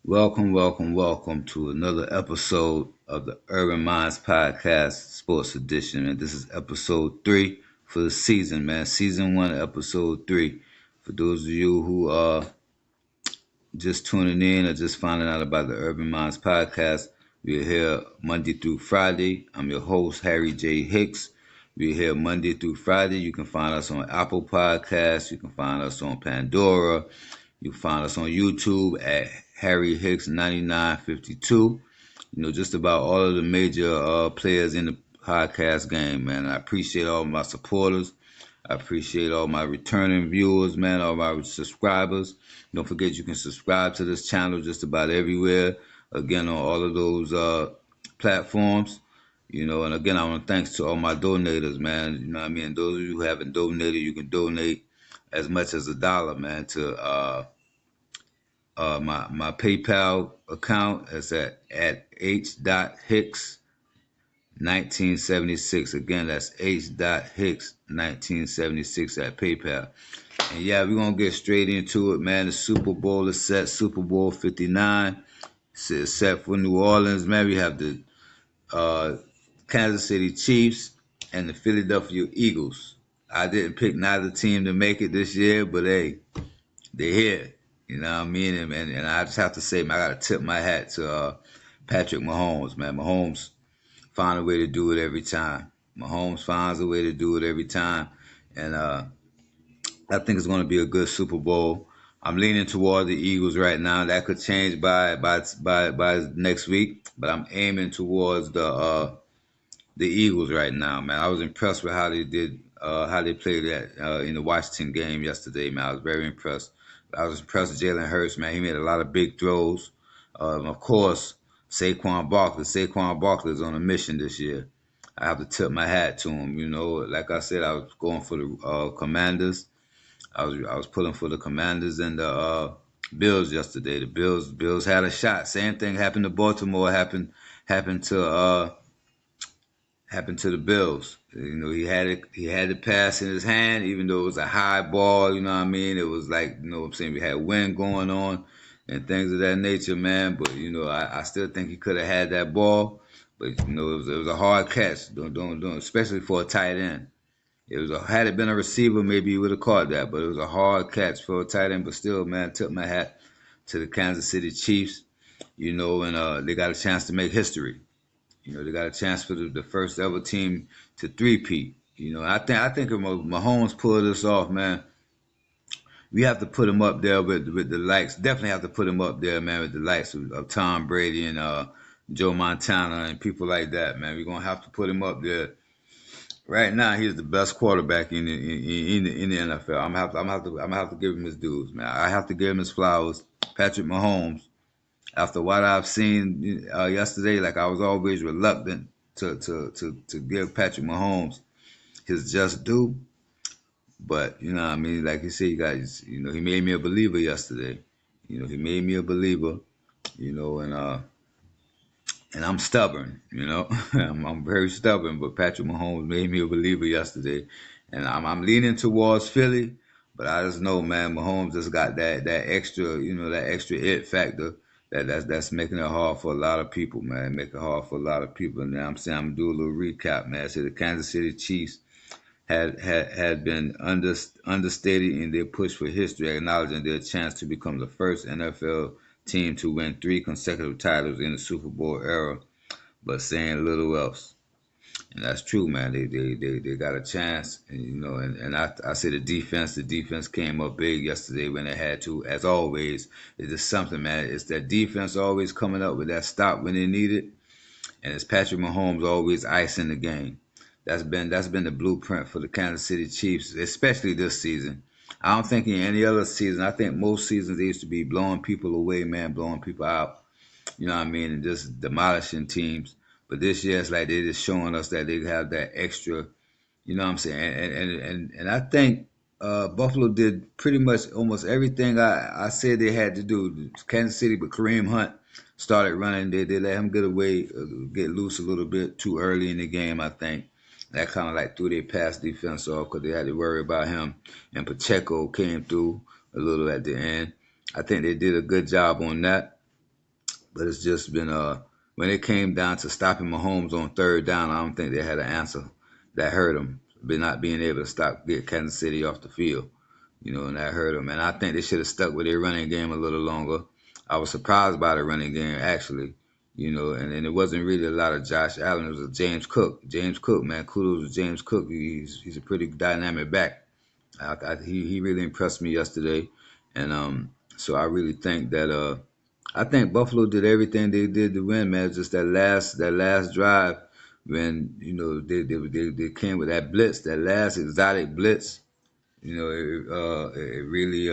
Welcome to another episode of the Urban Minds Podcast Sports Edition. And this is episode 3 for the season, man. Season 1, episode 3. For those of you who are just tuning in or just finding out about the Urban Minds Podcast, we're here Monday through Friday. I'm your host, Harry Jay Hicks. We're here Monday through Friday. You can find us on Apple Podcasts. You can find us on Pandora. You can find us on YouTube at Harry Hicks 9952. Just about all of the major players in the podcast game, man. I appreciate all my supporters. I appreciate all my returning viewers, man, all my subscribers. Don't forget you can subscribe to this channel just about everywhere. Again, on all of those platforms. And again, I want to thanks to all my donators, man. You know what I mean? Those of you who haven't donated, you can donate as much as $1, man, to my PayPal account. Is at h.hicks 1976. Again, that's h.hicks 1976 at PayPal. And yeah, we're gonna get straight into it, man. The Super Bowl is set. Super Bowl 59 is set for New Orleans, man. We have the Kansas City Chiefs and the Philadelphia Eagles. I didn't pick neither team to make it this year, but hey, they're here. You know what I mean? And I just have to say, man, I got to tip my hat to Patrick Mahomes, man. Mahomes find a way to do it every time. Mahomes finds a way to do it every time. And I think it's going to be a good Super Bowl. I'm leaning toward the Eagles right now. That could change by next week, but I'm aiming towards the Eagles right now, man. I was impressed with how they did, how they played that in the Washington game yesterday, man. I was very impressed. I was impressed with Jalen Hurts, man. He made a lot of big throws. Of course, Saquon Barkley. Saquon Barkley is on a mission this year. I have to tip my hat to him. Like I said, I was going for the Commanders. I was pulling for the Commanders and the Bills yesterday. The Bills had a shot. Same thing happened to Baltimore. Happened to the Bills. He had the pass in his hand, even though it was a high ball. You know what I mean? It was like, what I'm saying, we had wind going on and things of that nature, man. But I still think he could have had that ball. But it was a hard catch. Don't especially for a tight end. Had it been a receiver, maybe he would have caught that. But it was a hard catch for a tight end. But still, man, tip my hat to the Kansas City Chiefs. And they got a chance to make history. They got a chance for the first ever team to three-peat. I think if Mahomes pull this off, man, we have to put him up there with the likes. Definitely have to put him up there, man, with the likes of Tom Brady and Joe Montana and people like that, man. We're gonna have to put him up there. Right now, he's the best quarterback in the NFL. I'm gonna have to give him his dues, man. I have to give him his flowers. Patrick Mahomes. After what I've seen yesterday, like I was always reluctant to give Patrick Mahomes his just due. But you know what I mean, like you said, you guys, he made me a believer yesterday. He made me a believer. And I'm stubborn. I'm very stubborn. But Patrick Mahomes made me a believer yesterday, and I'm leaning towards Philly. But I just know, man, Mahomes just got that extra, that extra it factor. That's making it hard for a lot of people, man. Making it hard for a lot of people. And now I'm saying I'm gonna do a little recap, man. So the Kansas City Chiefs had been understated in their push for history, acknowledging their chance to become the first NFL team to win 3 consecutive titles in the Super Bowl era, but saying little else. And that's true, man. They got a chance, and I say the defense came up big yesterday when they had to. As always, it's just something, man. It's that defense always coming up with that stop when they need it, and it's Patrick Mahomes always icing the game. That's been the blueprint for the Kansas City Chiefs, especially this season. I don't think in any other season. I think most seasons they used to be blowing people away, man, blowing people out. You know what I mean, and just demolishing teams. But this year it's like they're just showing us that they have that extra, you know what I'm saying? And I think Buffalo did pretty much almost everything I said they had to do. Kansas City, but Kareem Hunt started running. They let him get loose a little bit too early in the game, I think. That kind of like threw their pass defense off because they had to worry about him. And Pacheco came through a little at the end. I think they did a good job on that. But it's just been when it came down to stopping Mahomes on third down, I don't think they had an answer that hurt them. But not being able to get Kansas City off the field, and that hurt them. And I think they should have stuck with their running game a little longer. I was surprised by the running game actually, and it wasn't really a lot of Josh Allen. It was a James Cook. James Cook, man, kudos to James Cook. He's a pretty dynamic back. He really impressed me yesterday, and so I really think that I think Buffalo did everything they did to win, man. Just that last drive when they came with that blitz, that last exotic blitz. It really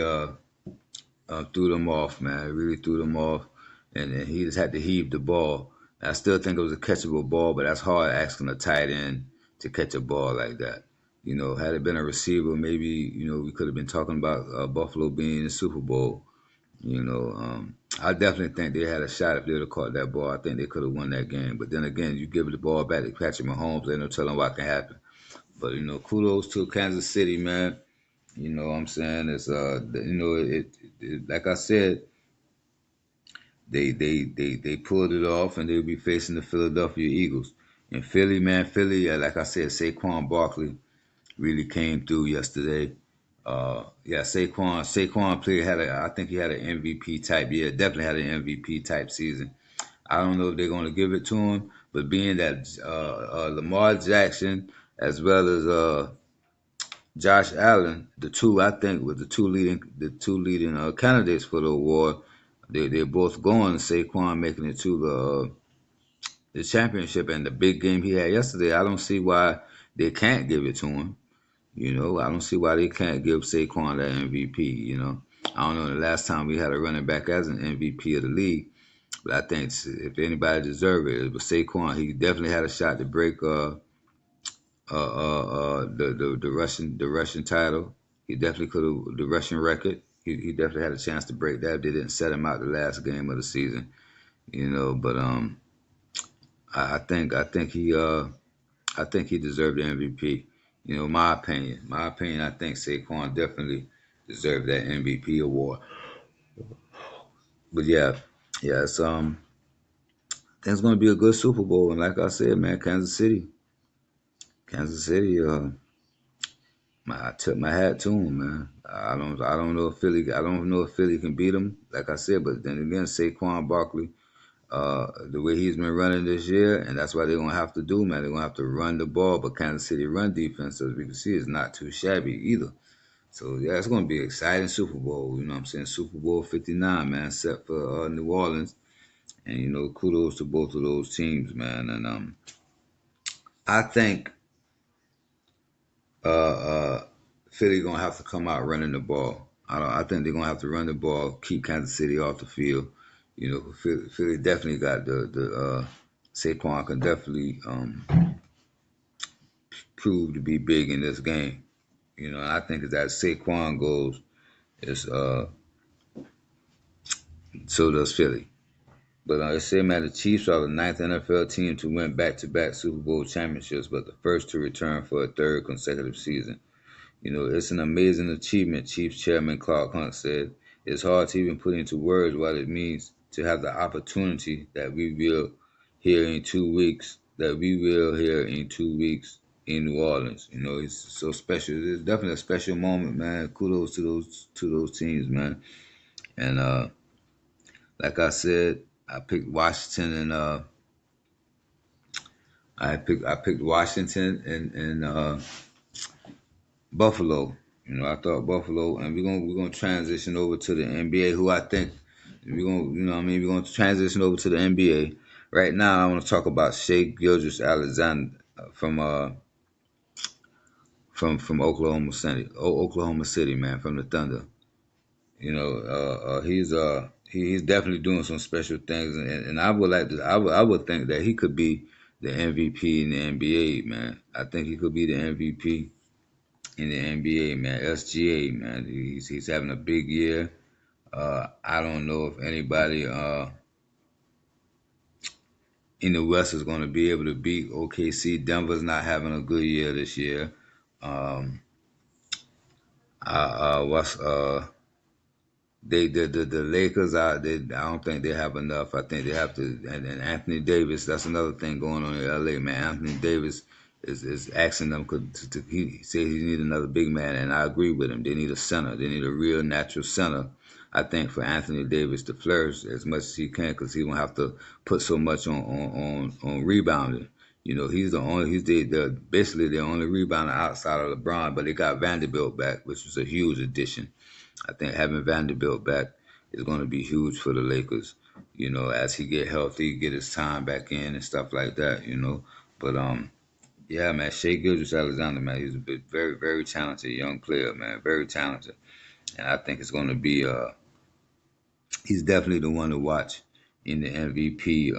threw them off, man. It really threw them off, and he just had to heave the ball. I still think it was a catchable ball, but that's hard asking a tight end to catch a ball like that. Had it been a receiver, maybe we could have been talking about Buffalo being in the Super Bowl. I definitely think they had a shot if they would have caught that ball. I think they could have won that game. But then again, you give the ball back to Patrick Mahomes, ain't no telling what can happen. But kudos to Kansas City, man. You know what I'm saying? It's like I said, they pulled it off, and they'll be facing the Philadelphia Eagles. And Philly, man, Philly, like I said, Saquon Barkley really came through yesterday. Yeah, Saquon played I think he had an MVP type. Yeah, definitely had an MVP type season. I don't know if they're going to give it to him, but being that Lamar Jackson as well as Josh Allen, the two I think were the two leading candidates for the award. They're both going. Saquon making it to the championship, and the big game he had yesterday. I don't see why they can't give it to him. I don't see why they can't give Saquon that MVP. I don't know the last time we had a running back as an MVP of the league, but I think if anybody deserved it, it was Saquon. He definitely had a shot to break the Russian title. He definitely could have the Russian record. He definitely had a chance to break that. They didn't set him out the last game of the season, But I think he deserved the MVP. My opinion. I think Saquon definitely deserved that MVP award. But yeah, I think it's going to be a good Super Bowl. And like I said, man, Kansas City. I took my hat to him, man. I don't know if Philly can beat him. Like I said, but then again, Saquon Barkley. The way he's been running this year, and that's what they're gonna have to do, man. They're gonna have to run the ball, but Kansas City run defense, as we can see, is not too shabby either. So yeah, it's gonna be an exciting Super Bowl. You know what I'm saying? Super Bowl 59, man, set for New Orleans, and kudos to both of those teams, man. And I think Philly gonna have to come out running the ball. I think they're gonna have to run the ball, keep Kansas City off the field. Philly definitely got the Saquon can definitely prove to be big in this game. And I think as that Saquon goes, it's so does Philly. But it said, man, the Chiefs are the ninth NFL team to win back-to-back Super Bowl championships, but the first to return for a third consecutive season. It's an amazing achievement, Chiefs Chairman Clark Hunt said. It's hard to even put into words what it means to have the opportunity that we will hear in 2 weeks, in New Orleans. It's so special. It's definitely a special moment, man. Kudos to those teams, man. And like I said, I picked Washington and I picked Washington and Buffalo. I thought Buffalo, and we're gonna transition over to the NBA. Who I think we're gonna transition over to the NBA. Right now, I want to talk about Shea Gilgeous-Alexander from Oklahoma City, man, from the Thunder. He's definitely doing some special things, and I would think that he could be the MVP in the NBA, man. I think he could be the MVP in the NBA, man. SGA, man. He's having a big year. I don't know if anybody in the West is going to be able to beat OKC. Denver's not having a good year this year. Um, what's The Lakers are I don't think they have enough. I think they have to and Anthony Davis. That's another thing going on in L.A. Man, Anthony Davis is asking them he say he need another big man, and I agree with him. They need a center. They need a real natural center. I think for Anthony Davis to flourish as much as he can, because he won't have to put so much on rebounding. You know, he's the basically the only rebounder outside of LeBron, but they got Vanderbilt back, which was a huge addition. I think having Vanderbilt back is going to be huge for the Lakers. You know, as he get healthy, get his time back in and stuff like that. You know, but yeah, man, Shea Gilgeous-Alexander, man, he's a very very talented young player, man, very talented, and I think it's going to be he's definitely the one to watch in the MVP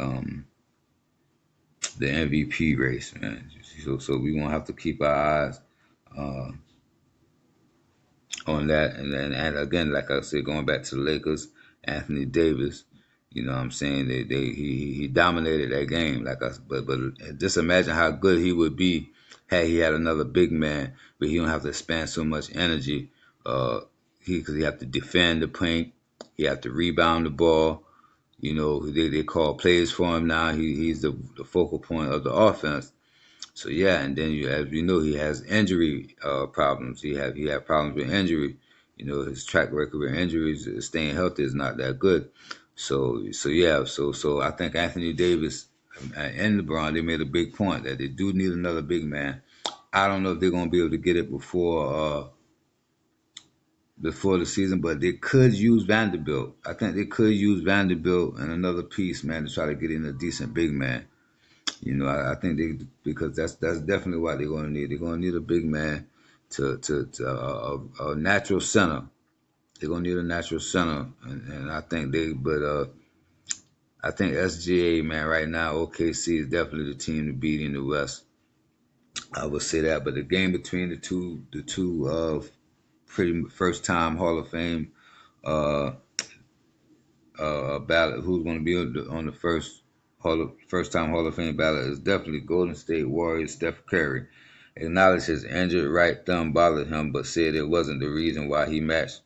race, man. So we won't have to keep our eyes uh, on that. And again, like I said, going back to the Lakers, Anthony Davis, you know what I'm saying? He dominated that game. But just imagine how good he would be had he had another big man, but he don't have to spend so much energy. Uh, because he have to defend the paint, he have to rebound the ball. You know, they call plays for him now. He's the focal point of the offense. So yeah, and then as we know, he has injury problems. He had problems with injury. You know, his track record with injuries, staying healthy is not that good. So yeah, so I think Anthony Davis and LeBron, they made a big point that they do need another big man. I don't know if they're gonna be able to get it before the season, but they could use Vanderbilt. I think they could use Vanderbilt and another piece, man, to try to get in a decent big man. You know, I think they because that's definitely what they're going to need. They're going to need a big man to a natural center. They're going to need a natural center, and I think I think SGA, man, right now OKC is definitely the team to beat in the West. I would say that, but the game between the two pretty first time Hall of Fame uh, ballot, who's going to be on the first time Hall of Fame ballot is definitely Golden State Warriors Steph Curry. Acknowledged his injured right thumb bothered him, but said it wasn't the reason why he matched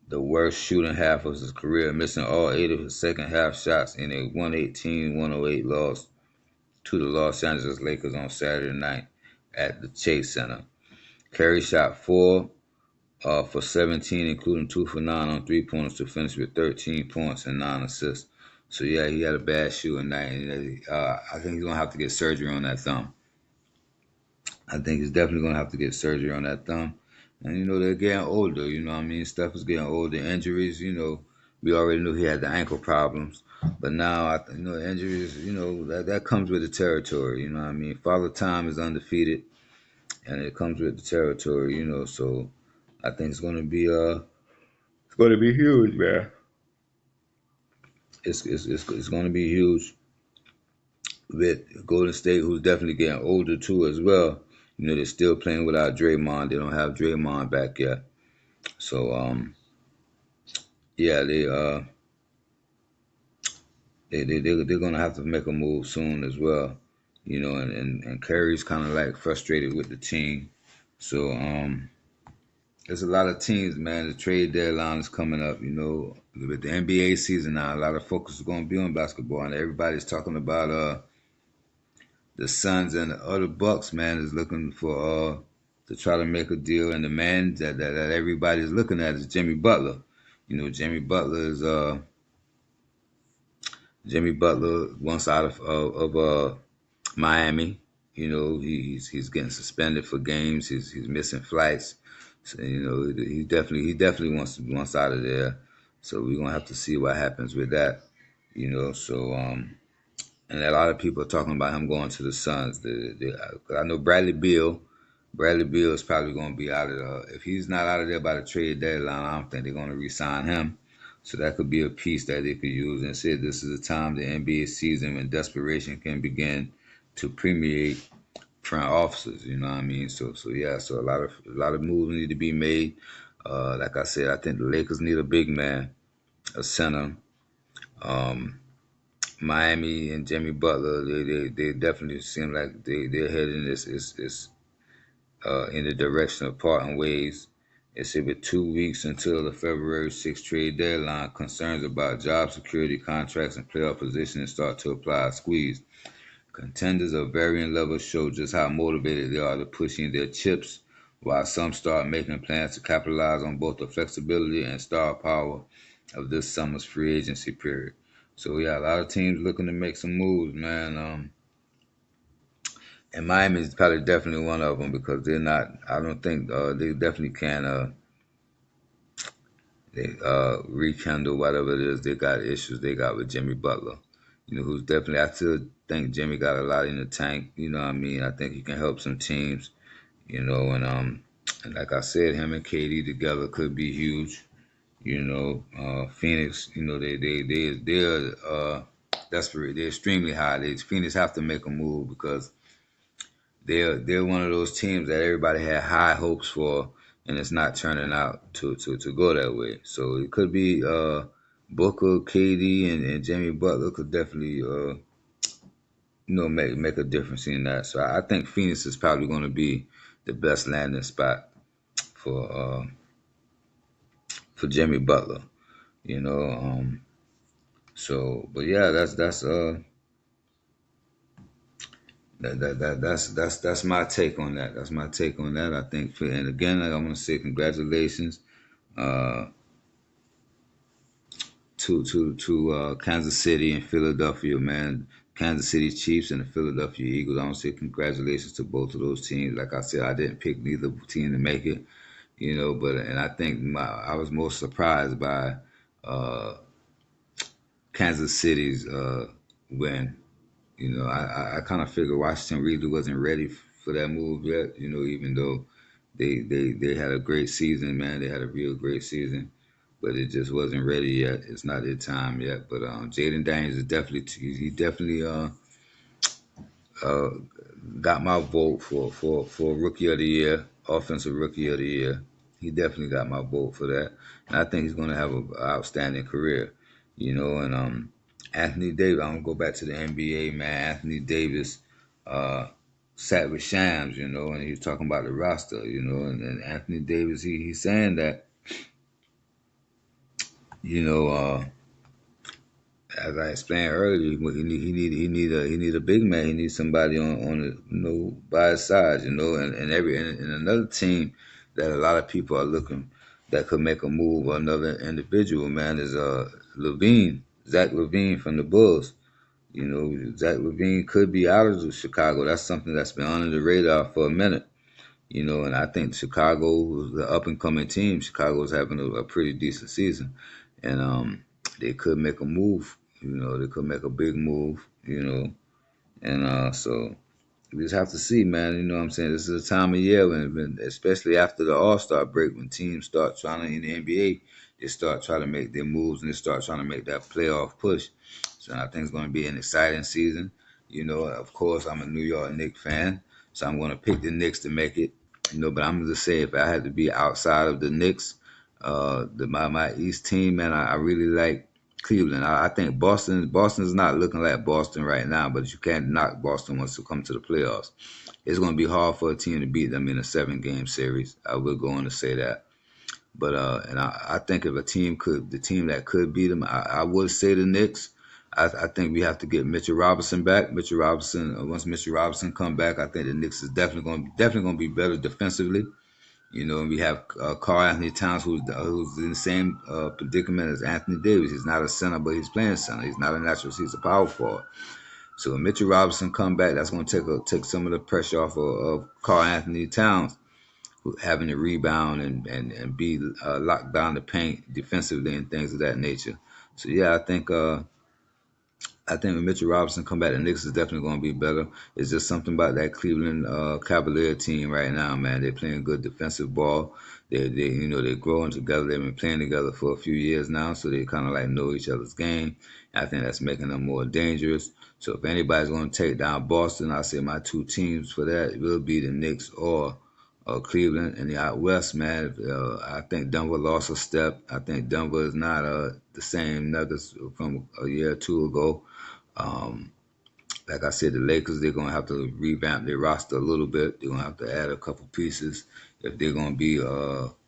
the worst shooting half of his career, missing all 8 of his second half shots in a 118-108 loss to the Los Angeles Lakers on Saturday night at the Chase Center. Curry shot 4 for 17, including 2 for 9 on 3 pointers to finish with 13 points and 9 assists. So yeah, he had a bad shooting night, and I think he's gonna have to get surgery on that thumb. I think he's definitely gonna have to get surgery on that thumb. And you know they're getting older. You know what I mean? Steph is getting older. Injuries. You know, we already knew he had the ankle problems, but now you know injuries. You know that comes with the territory. You know what I mean? Father Time is undefeated, and it comes with the territory. You know, so I think it's gonna be huge, man. It's going to be huge with Golden State, who's definitely getting older too as well. You know, they're still playing without Draymond. They don't have Draymond back yet. So yeah, they're gonna have to make a move soon as well. You know, and Curry's kind of like frustrated with the team. So there's a lot of teams, man. The trade deadline is coming up. You know, with the NBA season now, a lot of focus is going to be on basketball, and everybody's talking about the Suns and the other Bucks, man, is looking for to try to make a deal, and the man that everybody's looking at is Jimmy Butler. You know, Jimmy Butler once out of Miami. You know, he's getting suspended for games. He's missing flights. So, you know, he definitely wants out of there. So we're gonna have to see what happens with that. You know, so and a lot of people are talking about him going to the Suns. I know Bradley Beal is probably going to be out of the. If he's not out of there by the trade deadline, I don't think they're going to re-sign him. So that could be a piece that they could use and say this is a time the NBA season when desperation can begin to permeate front offices. You know what I mean? So yeah. So a lot of moves need to be made. Like I said, I think the Lakers need a big man, a center. Um, Miami and Jimmy Butler, they definitely seem like they're heading this in the direction of parting ways. It's with 2 weeks until the February 6th trade deadline. Concerns about job security, contracts, and playoff positioning start to apply a squeeze. Contenders of varying levels show just how motivated they are to push in their chips, while some start making plans to capitalize on both the flexibility and star power of this summer's free agency period. So yeah, a lot of teams looking to make some moves, man. And Miami is probably definitely one of them because they're not. I don't think they definitely can. They rekindle whatever it is they got issues they got with Jimmy Butler. Who's definitely I still think Jimmy got a lot in the tank, you know what I mean? I think he can help some teams, and like I said, him and KD together could be huge. Phoenix, they're desperate. They're extremely high. Phoenix have to make a move because they're one of those teams that everybody had high hopes for, and it's not turning out to go that way. So it could be Booker, KD, and Jimmy Butler could definitely make a difference in that. So I think Phoenix is probably going to be the best landing spot for uh, for Jimmy Butler. You know, but yeah, that's my take on that. That's my take on that. I think, and again, I want to say congratulations uh, to Kansas City and Philadelphia, man. Kansas City Chiefs and the Philadelphia Eagles. I want to say congratulations to both of those teams. Like I said, I didn't pick neither team to make it, but and I think I was most surprised by uh, Kansas City's win. I kind of figured Washington really wasn't ready for that move yet. Even though they had a great season, man, they had a real great season, but it just wasn't ready yet. It's not their time yet. But Jaden Daniels is definitely he definitely uh, got my vote for Rookie of the Year, Offensive Rookie of the Year. He definitely got my vote for that, and I think he's going to have an outstanding career. And Anthony Davis. I'm gonna go back to the NBA, man. Anthony Davis sat with Shams, and he was talking about the roster, and Anthony Davis, he's saying that, you know. As I explained earlier, he need a big man. He needs somebody on the, by his side, and another team that a lot of people are looking that could make a move. Another individual, man, is Levine, Zach Levine from the Bulls. Zach Levine could be out of Chicago. That's something that's been under the radar for a minute. And I think Chicago, the up and coming team, Chicago's having a pretty decent season, and they could make a move. They could make a big move. And so we just have to see, man. You know what I'm saying? This is a time of year when especially after the All Star break, when teams start trying to in the NBA, they start trying to make their moves and they start trying to make that playoff push. So I think it's going to be an exciting season. Of course, I'm a New York Knicks fan, so I'm going to pick the Knicks to make it. But I'm going to say if I had to be outside of the Knicks, my East team, man, I really like Cleveland. I think Boston's not looking like Boston right now, but you can't knock Boston once you come to the playoffs. It's going to be hard for a team to beat them in a 7-game series. I will go on to say that. But and I think if the team that could beat them, I would say the Knicks. I think we have to get Mitchell Robinson back. Once Mitchell Robinson come back, I think the Knicks is definitely going to be better defensively. And we have Karl Anthony Towns, who's in the same predicament as Anthony Davis. He's not a center, but he's playing center. He's not a natural; he's a power forward. So when Mitchell Robinson come back, that's going to take some of the pressure off of Karl Anthony Towns, who having to rebound and be locked down the paint defensively and things of that nature. So yeah, I think when Mitchell Robinson come back, the Knicks is definitely going to be better. It's just something about that Cleveland Cavalier team right now, man. They're playing good defensive ball. They're growing together. They've been playing together for a few years now, so they kind of like know each other's game. I think that's making them more dangerous. So if anybody's going to take down Boston, I say my two teams for that will be the Knicks or Cleveland. And the out west, man, I think Denver lost a step. I think Denver is not the same Nuggets from a year or two ago. Um, like I said, the Lakers, they're going to have to revamp their roster a little bit. They're going to have to add a couple pieces if they're going to be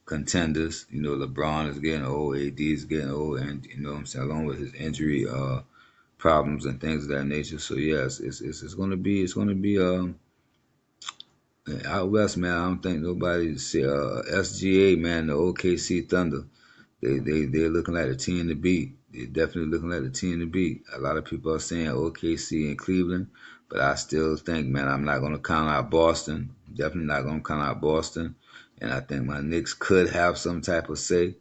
contenders. You know, LeBron is getting old, AD is getting old, and you know what I'm saying, along with his injury problems and things of that nature. So yes, it's gonna be out west, man. I don't think nobody see SGA, man, the OKC Thunder. They're looking like the team to beat. They're definitely looking like the team to beat. A lot of people are saying OKC and Cleveland, but I still think, man, I'm not gonna count out Boston. Definitely not gonna count out Boston. And I think my Knicks could have some type of say.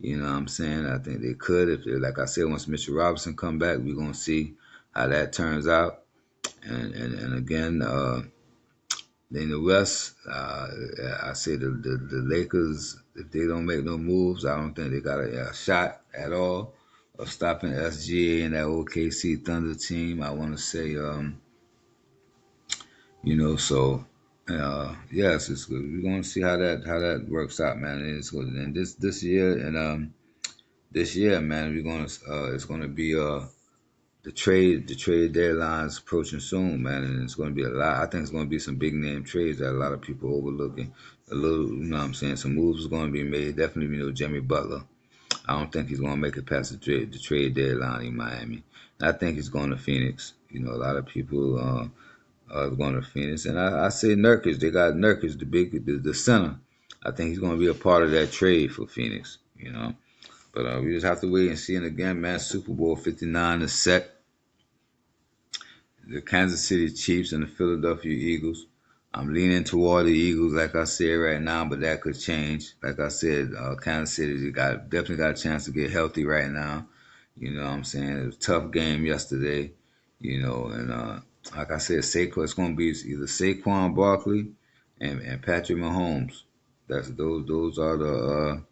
You know what I'm saying? I think they could if, like I said, once Mitchell Robinson come back, we're gonna see how that turns out. And again, in the West, I say the Lakers, if they don't make no moves, I don't think they got a shot at all of stopping SGA and that OKC Thunder team. I want to say, you know, so yes, it's good. We're gonna see how that works out, man. And it's good. And this year, man, we're gonna it's gonna be the trade deadline is approaching soon, man, and it's going to be a lot. I think it's going to be some big name trades that a lot of people overlooking. A little, you know what I'm saying? Some moves are going to be made. Definitely, you know, Jimmy Butler. I don't think he's going to make it past the trade deadline in Miami. And I think he's going to Phoenix. You know, a lot of people are going to Phoenix, and I say Nurkic. They got Nurkic, the center. I think he's going to be a part of that trade for Phoenix. You know, but we just have to wait and see. And again, man, Super Bowl 59 is set. The Kansas City Chiefs and the Philadelphia Eagles. I'm leaning toward the Eagles, like I said right now, but that could change. Like I said, Kansas City definitely got a chance to get healthy right now. You know what I'm saying? It was a tough game yesterday. You know, and like I said, it's going to be either Saquon Barkley and Patrick Mahomes. Those are the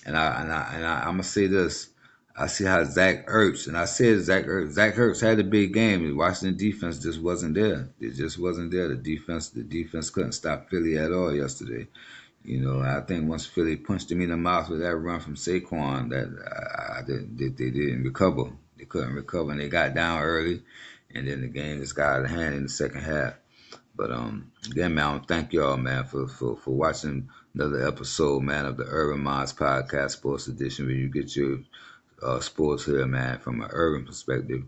I'm gonna say this. I see how Zach Ertz, and I said Zach Ertz had a big game. The Washington defense just wasn't there. It just wasn't there. The defense couldn't stop Philly at all yesterday. You know, I think once Philly punched him in the mouth with that run from Saquon, that they didn't recover. They couldn't recover, and they got down early, and then the game just got out of hand in the second half. But again, man, I want to thank y'all, man, for watching another episode, man, of the Urban Minds Podcast Sports Edition, where you get your sports here, man, from an urban perspective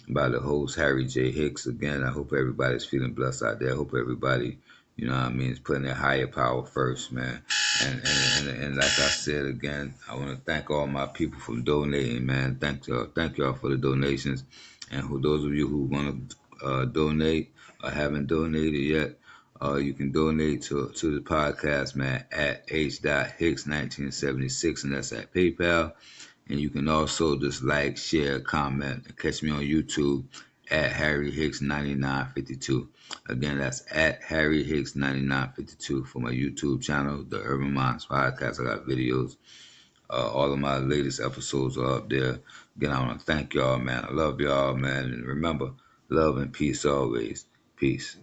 by the host Harry Jay Hicks. Again, I hope everybody's feeling blessed out there. I hope everybody, you know what I mean, is putting their higher power first, man. And like I said again, I want to thank all my people for donating, man. Thank y'all for the donations, and for those of you who want to donate or haven't donated yet. You can donate to the podcast, man, at h.hicks1976, and that's at PayPal. And you can also just like, share, comment, and catch me on YouTube at Harry Hicks 9952. Again, that's at Harry Hicks 9952 for my YouTube channel, the Urban Minds Podcast. I got videos. All of my latest episodes are up there. Again, I want to thank y'all, man. I love y'all, man. And remember, love and peace always. Peace.